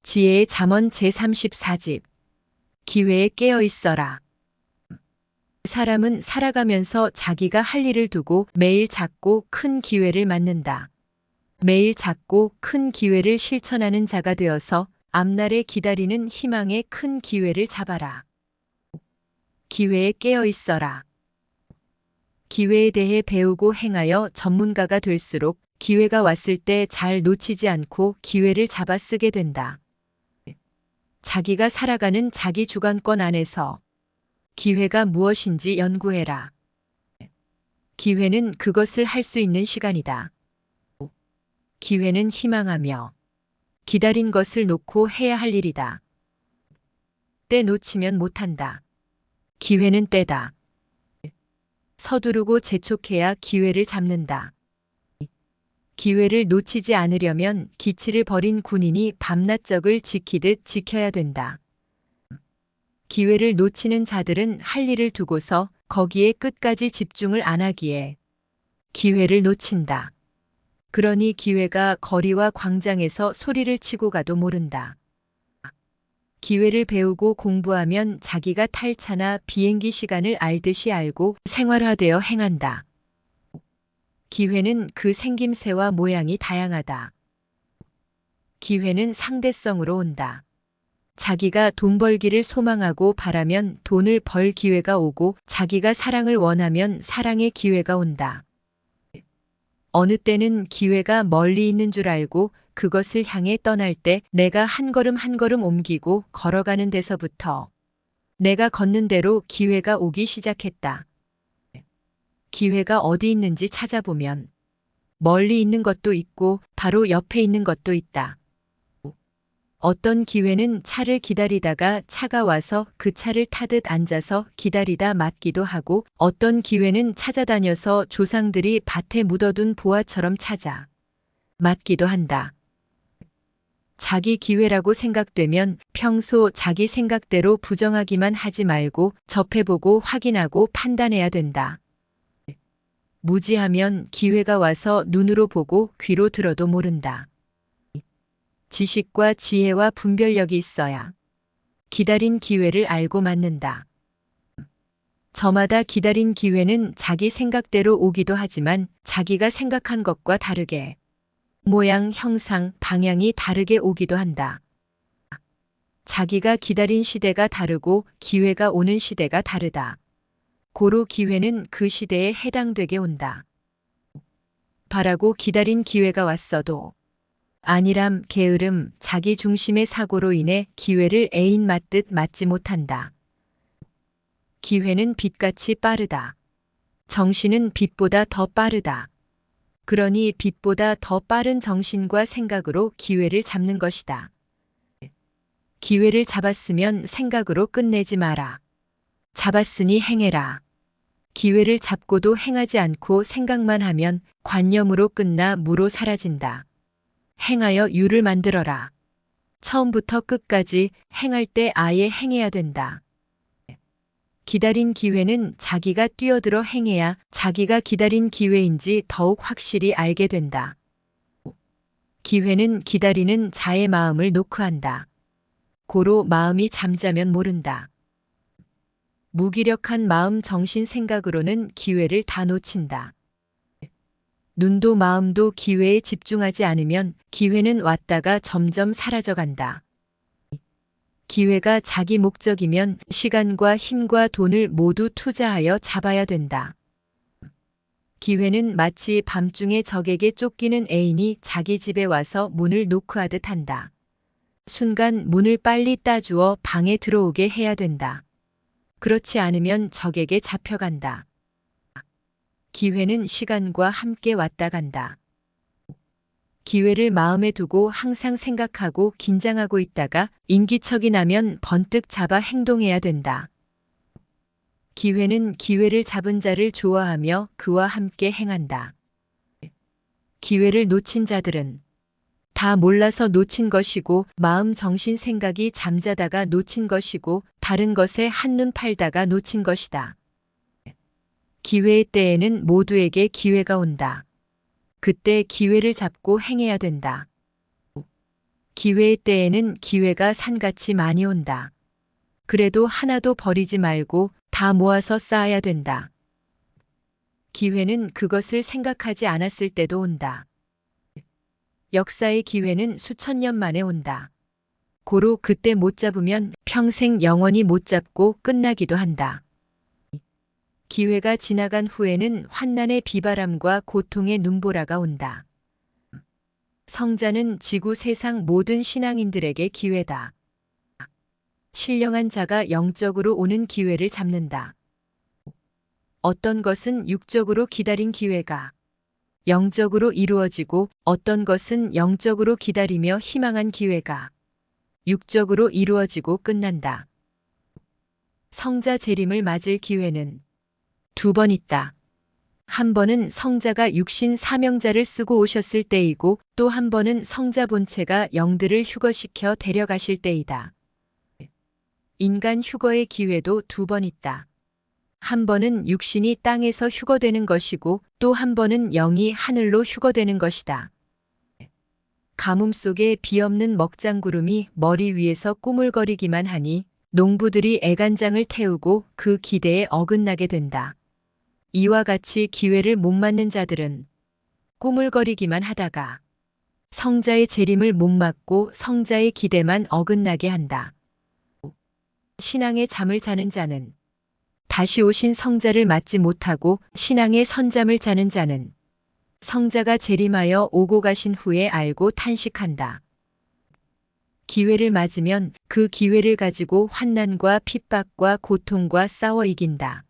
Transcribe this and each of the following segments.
지혜의 잠언 제34집. 기회에 깨어 있어라. 사람은 살아가면서 자기가 할 일을 두고 매일 작고 큰 기회를 맞는다. 매일 작고 큰 기회를 실천하는 자가 되어서 앞날에 기다리는 희망의 큰 기회를 잡아라. 기회에 깨어 있어라. 기회에 대해 배우고 행하여 전문가가 될수록 기회가 왔을 때 잘 놓치지 않고 기회를 잡아 쓰게 된다. 자기가 살아가는 자기 주관권 안에서 기회가 무엇인지 연구해라. 기회는 그것을 할 수 있는 시간이다. 기회는 희망하며 기다린 것을 놓고 해야 할 일이다. 때 놓치면 못한다. 기회는 때다. 서두르고 재촉해야 기회를 잡는다. 기회를 놓치지 않으려면 기치를 버린 군인이 밤낮적을 지키듯 지켜야 된다. 기회를 놓치는 자들은 할 일을 두고서 거기에 끝까지 집중을 안 하기에 기회를 놓친다. 그러니 기회가 거리와 광장에서 소리를 치고 가도 모른다. 기회를 배우고 공부하면 자기가 탈 차나 비행기 시간을 알듯이 알고 생활화되어 행한다. 기회는 그 생김새와 모양이 다양하다. 기회는 상대성으로 온다. 자기가 돈 벌기를 소망하고 바라면 돈을 벌 기회가 오고 자기가 사랑을 원하면 사랑의 기회가 온다. 어느 때는 기회가 멀리 있는 줄 알고 그것을 향해 떠날 때 내가 한 걸음 한 걸음 옮기고 걸어가는 데서부터 내가 걷는 대로 기회가 오기 시작했다. 기회가 어디 있는지 찾아보면 멀리 있는 것도 있고 바로 옆에 있는 것도 있다. 어떤 기회는 차를 기다리다가 차가 와서 그 차를 타듯 앉아서 기다리다 맞기도 하고 어떤 기회는 찾아다녀서 조상들이 밭에 묻어둔 보화처럼 찾아 맞기도 한다. 자기 기회라고 생각되면 평소 자기 생각대로 부정하기만 하지 말고 접해보고 확인하고 판단해야 된다. 무지하면 기회가 와서 눈으로 보고 귀로 들어도 모른다. 지식과 지혜와 분별력이 있어야 기다린 기회를 알고 맞는다. 저마다 기다린 기회는 자기 생각대로 오기도 하지만 자기가 생각한 것과 다르게 모양, 형상, 방향이 다르게 오기도 한다. 자기가 기다린 시대가 다르고 기회가 오는 시대가 다르다. 고로 기회는 그 시대에 해당되게 온다. 바라고 기다린 기회가 왔어도 안일함, 게으름, 자기 중심의 사고로 인해 기회를 애인 맞듯 맞지 못한다. 기회는 빛같이 빠르다. 정신은 빛보다 더 빠르다. 그러니 빛보다 더 빠른 정신과 생각으로 기회를 잡는 것이다. 기회를 잡았으면 생각으로 끝내지 마라. 잡았으니 행해라. 기회를 잡고도 행하지 않고 생각만 하면 관념으로 끝나 무로 사라진다. 행하여 유를 만들어라. 처음부터 끝까지 행할 때 아예 행해야 된다. 기다린 기회는 자기가 뛰어들어 행해야 자기가 기다린 기회인지 더욱 확실히 알게 된다. 기회는 기다리는 자의 마음을 노크한다. 고로 마음이 잠자면 모른다. 무기력한 마음 정신 생각으로는 기회를 다 놓친다. 눈도 마음도 기회에 집중하지 않으면 기회는 왔다가 점점 사라져간다. 기회가 자기 목적이면 시간과 힘과 돈을 모두 투자하여 잡아야 된다. 기회는 마치 밤중에 적에게 쫓기는 애인이 자기 집에 와서 문을 노크하듯 한다. 순간 문을 빨리 따주어 방에 들어오게 해야 된다. 그렇지 않으면 적에게 잡혀간다. 기회는 시간과 함께 왔다 간다. 기회를 마음에 두고 항상 생각하고 긴장하고 있다가 인기척이 나면 번뜩 잡아 행동해야 된다. 기회는 기회를 잡은 자를 좋아하며 그와 함께 행한다. 기회를 놓친 자들은 다 몰라서 놓친 것이고 마음 정신 생각이 잠자다가 놓친 것이고 다른 것에 한눈 팔다가 놓친 것이다. 기회의 때에는 모두에게 기회가 온다. 그때 기회를 잡고 행해야 된다. 기회의 때에는 기회가 산같이 많이 온다. 그래도 하나도 버리지 말고 다 모아서 쌓아야 된다. 기회는 그것을 생각하지 않았을 때도 온다. 역사의 기회는 수천 년 만에 온다. 고로 그때 못 잡으면 평생 영원히 못 잡고 끝나기도 한다. 기회가 지나간 후에는 환난의 비바람과 고통의 눈보라가 온다. 성자는 지구 세상 모든 신앙인들에게 기회다. 신령한 자가 영적으로 오는 기회를 잡는다. 어떤 것은 육적으로 기다린 기회가 영적으로 이루어지고 어떤 것은 영적으로 기다리며 희망한 기회가 육적으로 이루어지고 끝난다. 성자 재림을 맞을 기회는 두 번 있다. 한 번은 성자가 육신 사명자를 쓰고 오셨을 때이고 또 한 번은 성자 본체가 영들을 휴거시켜 데려가실 때이다. 인간 휴거의 기회도 두 번 있다. 한 번은 육신이 땅에서 휴거되는 것이고 또 한 번은 영이 하늘로 휴거되는 것이다. 가뭄 속에 비없는 먹장구름이 머리 위에서 꾸물거리기만 하니 농부들이 애간장을 태우고 그 기대에 어긋나게 된다. 이와 같이 기회를 못 맞는 자들은 꾸물거리기만 하다가 성자의 재림을 못 맞고 성자의 기대만 어긋나게 한다. 신앙의 잠을 자는 자는 다시 오신 성자를 맞지 못하고 신앙의 선잠을 자는 자는 성자가 재림하여 오고 가신 후에 알고 탄식한다. 기회를 맞으면 그 기회를 가지고 환난과 핍박과 고통과 싸워 이긴다.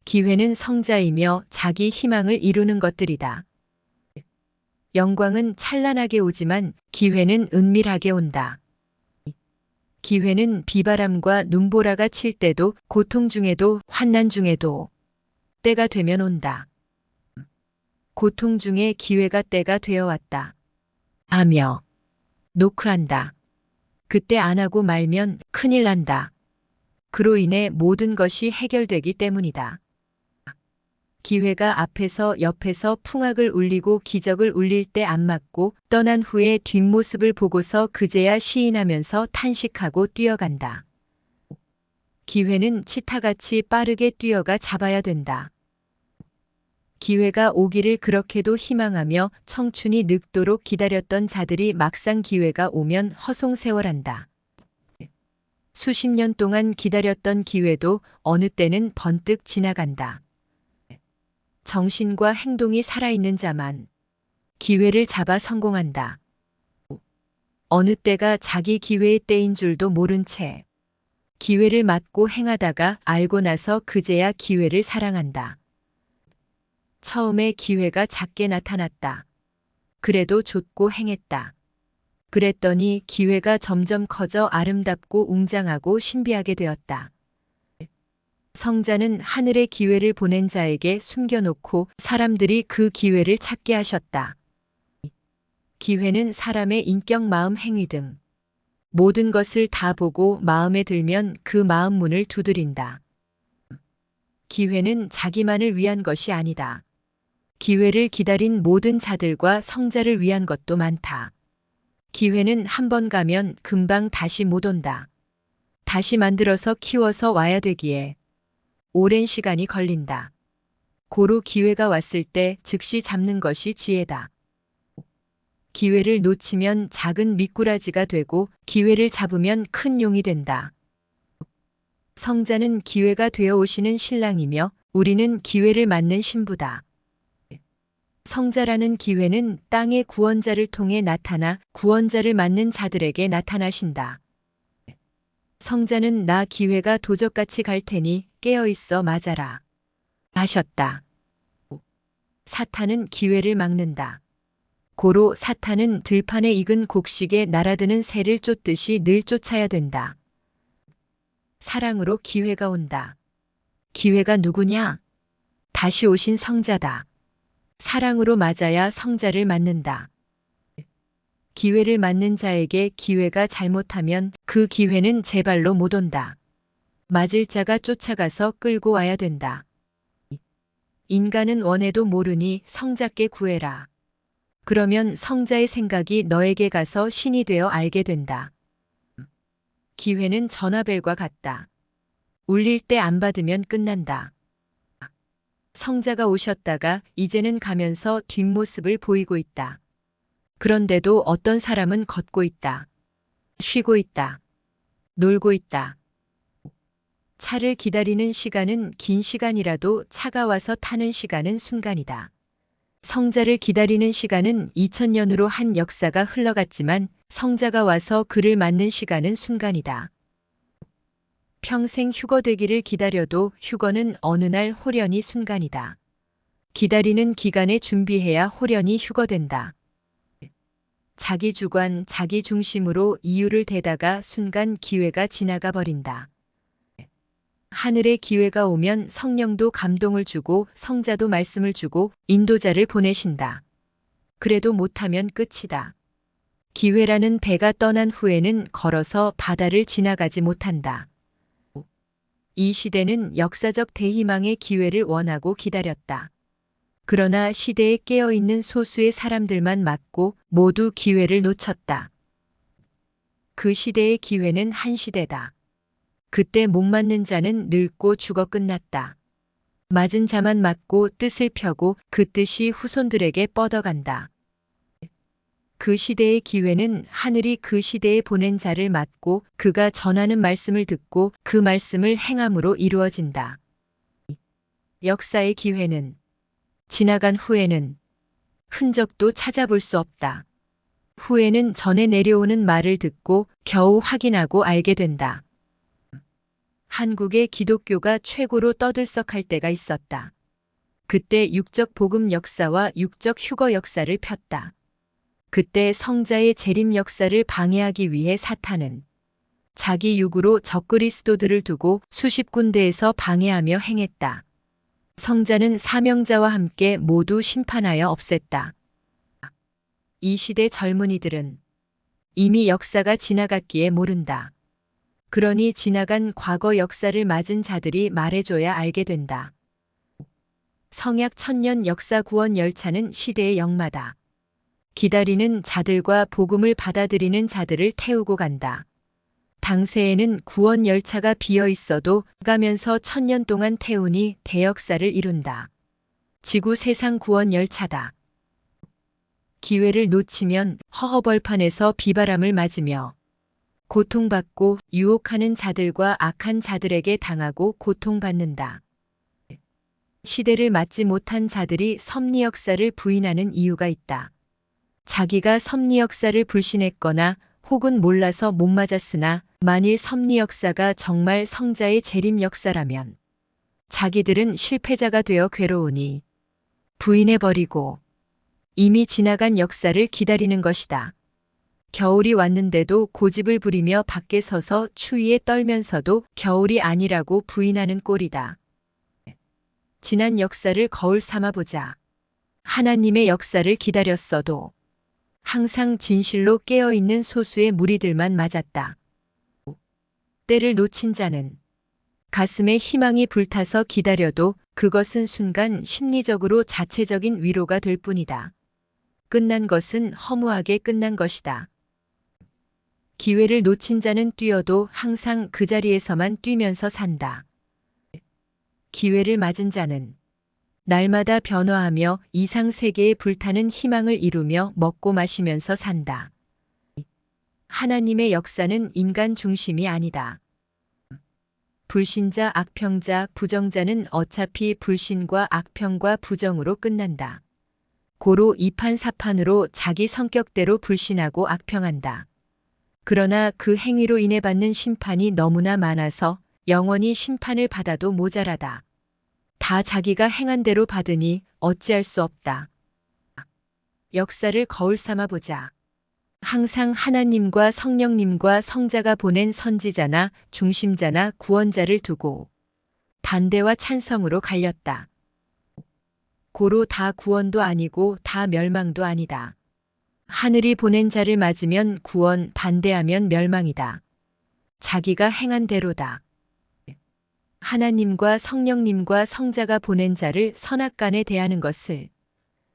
기회는 성자이며 자기 희망을 이루는 것들이다. 영광은 찬란하게 오지만 기회는 은밀하게 온다. 기회는 비바람과 눈보라가 칠 때도 고통 중에도 환난 중에도 때가 되면 온다. 고통 중에 기회가 때가 되어 왔다. 하며 노크한다. 그때 안 하고 말면 큰일 난다. 그로 인해 모든 것이 해결되기 때문이다. 기회가 앞에서 옆에서 풍악을 울리고 기적을 울릴 때 안 맞고 떠난 후에 뒷모습을 보고서 그제야 시인하면서 탄식하고 뛰어간다. 기회는 치타같이 빠르게 뛰어가 잡아야 된다. 기회가 오기를 그렇게도 희망하며 청춘이 늙도록 기다렸던 자들이 막상 기회가 오면 허송세월한다. 수십 년 동안 기다렸던 기회도 어느 때는 번뜩 지나간다. 정신과 행동이 살아있는 자만 기회를 잡아 성공한다. 어느 때가 자기 기회의 때인 줄도 모른 채 기회를 맞고 행하다가 알고 나서 그제야 기회를 사랑한다. 처음에 기회가 작게 나타났다. 그래도 좇고 행했다. 그랬더니 기회가 점점 커져 아름답고 웅장하고 신비하게 되었다. 성자는 하늘의 기회를 보낸 자에게 숨겨놓고 사람들이 그 기회를 찾게 하셨다. 기회는 사람의 인격, 마음, 행위 등 모든 것을 다 보고 마음에 들면 그 마음 문을 두드린다. 기회는 자기만을 위한 것이 아니다. 기회를 기다린 모든 자들과 성자를 위한 것도 많다. 기회는 한 번 가면 금방 다시 못 온다. 다시 만들어서 키워서 와야 되기에 오랜 시간이 걸린다. 고로 기회가 왔을 때 즉시 잡는 것이 지혜다. 기회를 놓치면 작은 미꾸라지가 되고 기회를 잡으면 큰 용이 된다. 성자는 기회가 되어 오시는 신랑이며 우리는 기회를 맞는 신부다. 성자라는 기회는 땅의 구원자를 통해 나타나 구원자를 맞는 자들에게 나타나신다. 성자는 나 기회가 도적같이 갈 테니 깨어있어 맞아라 하셨다. 사탄은 기회를 막는다. 고로 사탄은 들판에 익은 곡식에 날아드는 새를 쫓듯이 늘 쫓아야 된다. 사랑으로 기회가 온다. 기회가 누구냐? 다시 오신 성자다. 사랑으로 맞아야 성자를 맞는다. 기회를 맞는 자에게 기회가 잘못하면 그 기회는 제발로 못 온다. 맞을 자가 쫓아가서 끌고 와야 된다. 인간은 원해도 모르니 성자께 구해라. 그러면 성자의 생각이 너에게 가서 신이 되어 알게 된다. 기회는 전화벨과 같다. 울릴 때 안 받으면 끝난다. 성자가 오셨다가 이제는 가면서 뒷모습을 보이고 있다. 그런데도 어떤 사람은 걷고 있다. 쉬고 있다. 놀고 있다. 차를 기다리는 시간은 긴 시간이라도 차가 와서 타는 시간은 순간이다. 성자를 기다리는 시간은 2000년으로 한 역사가 흘러갔지만 성자가 와서 그를 맞는 시간은 순간이다. 평생 휴거 되기를 기다려도 휴거는 어느 날 호련히 순간이다. 기다리는 기간에 준비해야 호련히 휴거된다. 자기 주관, 자기 중심으로 이유를 대다가 순간 기회가 지나가 버린다. 하늘의 기회가 오면 성령도 감동을 주고 성자도 말씀을 주고 인도자를 보내신다. 그래도 못하면 끝이다. 기회라는 배가 떠난 후에는 걸어서 바다를 지나가지 못한다. 이 시대는 역사적 대희망의 기회를 원하고 기다렸다. 그러나 시대에 깨어있는 소수의 사람들만 맞고 모두 기회를 놓쳤다. 그 시대의 기회는 한 시대다. 그때 못 맞는 자는 늙고 죽어 끝났다. 맞은 자만 맞고 뜻을 펴고 그 뜻이 후손들에게 뻗어간다. 그 시대의 기회는 하늘이 그 시대에 보낸 자를 맞고 그가 전하는 말씀을 듣고 그 말씀을 행함으로 이루어진다. 역사의 기회는 지나간 후에는 흔적도 찾아볼 수 없다. 후에는 전에 내려오는 말을 듣고 겨우 확인하고 알게 된다. 한국의 기독교가 최고로 떠들썩할 때가 있었다. 그때 육적 복음 역사와 육적 휴거 역사를 폈다. 그때 성자의 재림 역사를 방해하기 위해 사탄은 자기 육으로 적그리스도들을 두고 수십 군데에서 방해하며 행했다. 성자는 사명자와 함께 모두 심판하여 없앴다. 이 시대 젊은이들은 이미 역사가 지나갔기에 모른다. 그러니 지나간 과거 역사를 맞은 자들이 말해줘야 알게 된다. 성약 1000년 역사 구원 열차는 시대의 역마다. 기다리는 자들과 복음을 받아들이는 자들을 태우고 간다. 당세에는 구원 열차가 비어 있어도 가면서 1000년 동안 태우니 대역사를 이룬다. 지구 세상 구원 열차다. 기회를 놓치면 허허벌판에서 비바람을 맞으며 고통받고 유혹하는 자들과 악한 자들에게 당하고 고통받는다. 시대를 맞지 못한 자들이 섭리 역사를 부인하는 이유가 있다. 자기가 섭리 역사를 불신했거나 혹은 몰라서 못 맞았으나 만일 섭리 역사가 정말 성자의 재림 역사라면 자기들은 실패자가 되어 괴로우니 부인해버리고 이미 지나간 역사를 기다리는 것이다. 겨울이 왔는데도 고집을 부리며 밖에 서서 추위에 떨면서도 겨울이 아니라고 부인하는 꼴이다. 지난 역사를 거울 삼아보자. 하나님의 역사를 기다렸어도 항상 진실로 깨어있는 소수의 무리들만 맞았다. 때를 놓친 자는 가슴에 희망이 불타서 기다려도 그것은 순간 심리적으로 자체적인 위로가 될 뿐이다. 끝난 것은 허무하게 끝난 것이다. 기회를 놓친 자는 뛰어도 항상 그 자리에서만 뛰면서 산다. 기회를 맞은 자는 날마다 변화하며 이상 세계에 불타는 희망을 이루며 먹고 마시면서 산다. 하나님의 역사는 인간 중심이 아니다. 불신자, 악평자, 부정자는 어차피 불신과 악평과 부정으로 끝난다. 고로 이판사판으로 자기 성격대로 불신하고 악평한다. 그러나 그 행위로 인해 받는 심판이 너무나 많아서 영원히 심판을 받아도 모자라다. 다 자기가 행한 대로 받으니 어찌할 수 없다. 역사를 거울 삼아 보자. 항상 하나님과 성령님과 성자가 보낸 선지자나 중심자나 구원자를 두고 반대와 찬성으로 갈렸다. 고로 다 구원도 아니고 다 멸망도 아니다. 하늘이 보낸 자를 맞으면 구원, 반대하면 멸망이다. 자기가 행한 대로다. 하나님과 성령님과 성자가 보낸 자를 선악간에 대하는 것을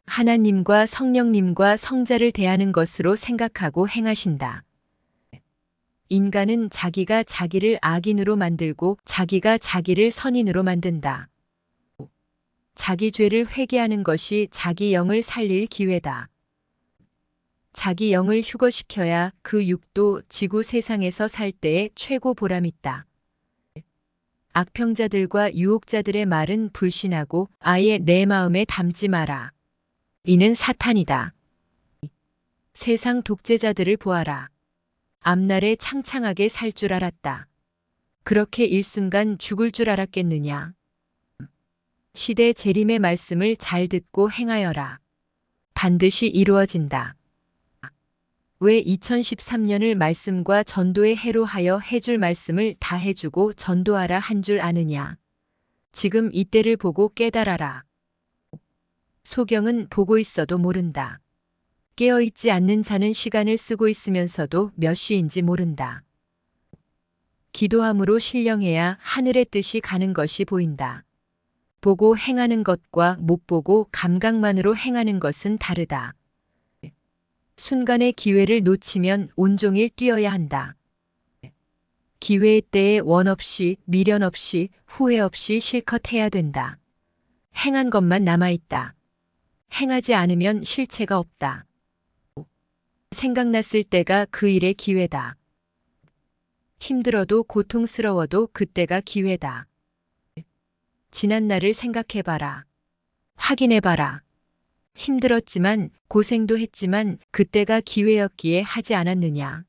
하나님과 성령님과 성자를 대하는 것으로 생각하고 행하신다. 인간은 자기가 자기를 악인으로 만들고 자기가 자기를 선인으로 만든다. 자기 죄를 회개하는 것이 자기 영을 살릴 기회다. 자기 영을 휴거시켜야 그 육도 지구 세상에서 살 때에 최고 보람있다. 악평자들과 유혹자들의 말은 불신하고 아예 내 마음에 담지 마라. 이는 사탄이다. 세상 독재자들을 보아라. 앞날에 창창하게 살 줄 알았다. 그렇게 일순간 죽을 줄 알았겠느냐. 시대 재림의 말씀을 잘 듣고 행하여라. 반드시 이루어진다. 왜 2013년을 말씀과 전도의 해로 하여 해줄 말씀을 다 해주고 전도하라 한 줄 아느냐. 지금 이때를 보고 깨달아라. 소경은 보고 있어도 모른다. 깨어있지 않는 자는 시간을 쓰고 있으면서도 몇 시인지 모른다. 기도함으로 신령해야 하늘의 뜻이 가는 것이 보인다. 보고 행하는 것과 못 보고 감각만으로 행하는 것은 다르다. 순간의 기회를 놓치면 온종일 뛰어야 한다. 기회의 때에 원 없이, 미련 없이, 후회 없이 실컷 해야 된다. 행한 것만 남아있다. 행하지 않으면 실체가 없다. 생각났을 때가 그 일의 기회다. 힘들어도 고통스러워도 그때가 기회다. 지난 날을 생각해봐라. 확인해봐라. 힘들었지만 고생도 했지만 그때가 기회였기에 하지 않았느냐.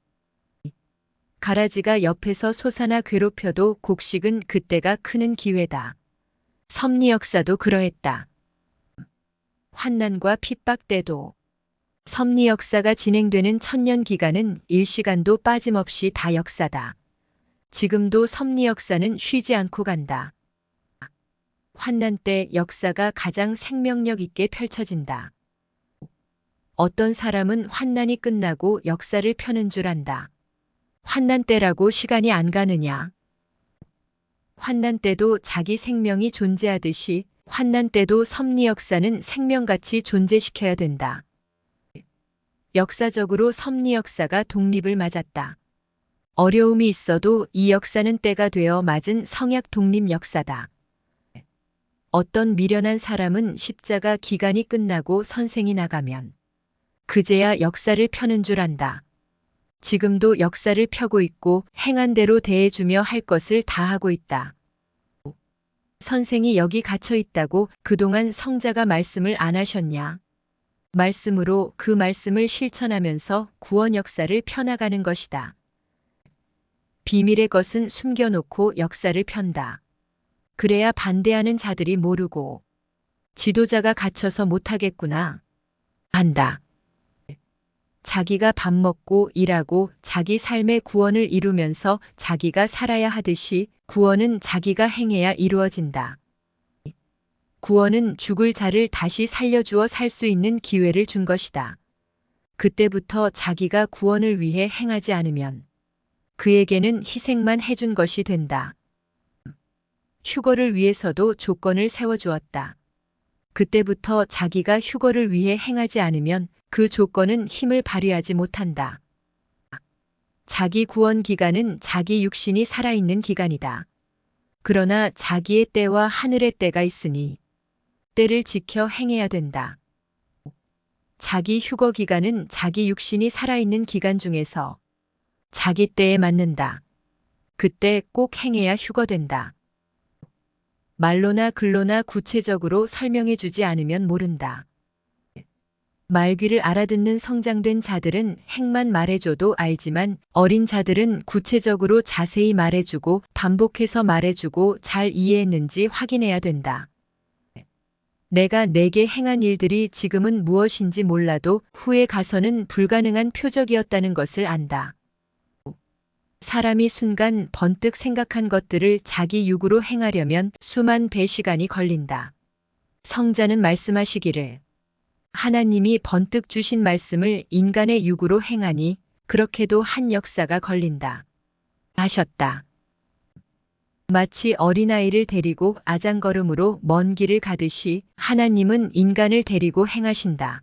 가라지가 옆에서 솟아나 괴롭혀도 곡식은 그때가 크는 기회다. 섭리 역사도 그러했다. 환난과 핍박 때도 섭리 역사가 진행되는 1000년 기간은 일시간도 빠짐없이 다 역사다. 지금도 섭리 역사는 쉬지 않고 간다. 환난 때 역사가 가장 생명력 있게 펼쳐진다. 어떤 사람은 환난이 끝나고 역사를 펴는 줄 안다. 환난 때라고 시간이 안 가느냐. 환난 때도 자기 생명이 존재하듯이 환난 때도 섭리 역사는 생명같이 존재시켜야 된다. 역사적으로 섭리 역사가 독립을 맞았다. 어려움이 있어도 이 역사는 때가 되어 맞은 성약 독립 역사다. 어떤 미련한 사람은 십자가 기간이 끝나고 선생이 나가면 그제야 역사를 펴는 줄 안다. 지금도 역사를 펴고 있고 행한 대로 대해주며 할 것을 다 하고 있다. 선생이 여기 갇혀 있다고 그동안 성자가 말씀을 안 하셨냐? 말씀으로 그 말씀을 실천하면서 구원 역사를 펴나가는 것이다. 비밀의 것은 숨겨놓고 역사를 편다. 그래야 반대하는 자들이 모르고 지도자가 갇혀서 못하겠구나 한다. 자기가 밥 먹고 일하고 자기 삶의 구원을 이루면서 자기가 살아야 하듯이 구원은 자기가 행해야 이루어진다. 구원은 죽을 자를 다시 살려주어 살 수 있는 기회를 준 것이다. 그때부터 자기가 구원을 위해 행하지 않으면 그에게는 희생만 해준 것이 된다. 휴거를 위해서도 조건을 세워주었다. 그때부터 자기가 휴거를 위해 행하지 않으면 그 조건은 힘을 발휘하지 못한다. 자기 구원 기간은 자기 육신이 살아있는 기간이다. 그러나 자기의 때와 하늘의 때가 있으니 때를 지켜 행해야 된다. 자기 휴거 기간은 자기 육신이 살아있는 기간 중에서 자기 때에 맞는다. 그때 꼭 행해야 휴거된다. 말로나 글로나 구체적으로 설명해 주지 않으면 모른다. 말귀를 알아듣는 성장된 자들은 행만 말해줘도 알지만 어린 자들은 구체적으로 자세히 말해주고 반복해서 말해주고 잘 이해했는지 확인해야 된다. 내가 내게 행한 일들이 지금은 무엇인지 몰라도 후에 가서는 불가능한 표적이었다는 것을 안다. 사람이 순간 번뜩 생각한 것들을 자기 육으로 행하려면 수만 배 시간이 걸린다. 성자는 말씀하시기를 하나님이 번뜩 주신 말씀을 인간의 육으로 행하니 그렇게도 한 역사가 걸린다. 하셨다. 마치 어린아이를 데리고 아장걸음으로 먼 길을 가듯이 하나님은 인간을 데리고 행하신다.